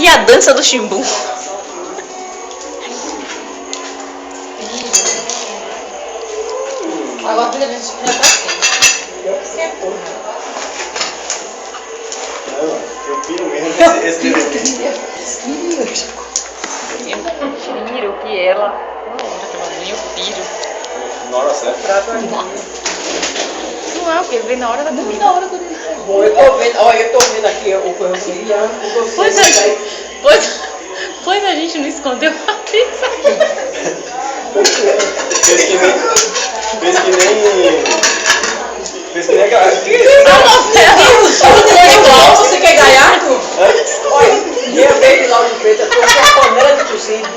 E a dança do chimbu. Agora a gente já tá assim. Eu que sei, porra. Eu piro mesmo esse DVD. Eu piro que ela. Eu piro. Na hora certa. Não é o que? Vem na hora da comida. Na hora do dia. Bom, eu tô vendo, olha, eu tô vendo aqui o cozinho. Pois a gente não escondeu a pizza. Fez que nem aquela. A Você quer gaiato? Olha, minha vez lá de preta, tô com uma panela de cozido.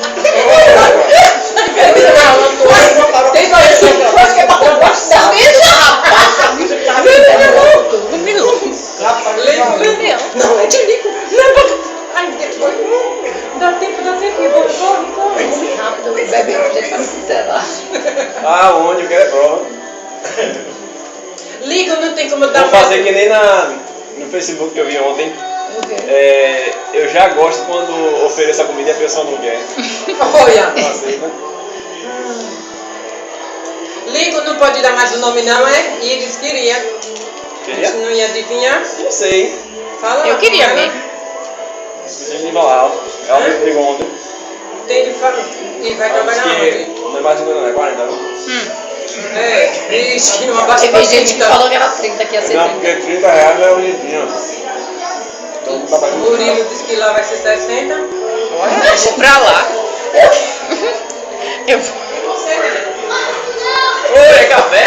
Tem dois aqui, acho que é pra conversar. Um milão. Não, é de lico. Ai, depois. Dá tempo, corre. Rápido, bebe, deixa pra sincerar. Ah, onde? Eu quero é prova. Liga, não tem como dar Vou fazer que nem no Facebook que eu vi ontem. O quê? Eu já gosto quando ofereço a comida e a pessoa não quer. Olha. Não aceita. Ligo não pode dar mais o nome não, é? E eles queriam. Queria? Não ia adivinhar? Não sei. Fala. Eu queria fala. ver. Você me lá. Ela me ligou ontem. Tem de falar. E vai trabalhar onde? Não é mais 50, não é 40, não? É, ixi, uma baixa Teve gente que falou que era 30, que ia ser Não, 30. porque 30 reais não é bonitinho. Então não tá O pagando. Murilo disse que lá vai ser 60. Olha, eu vou pra lá. Eu vou. Oi, é café?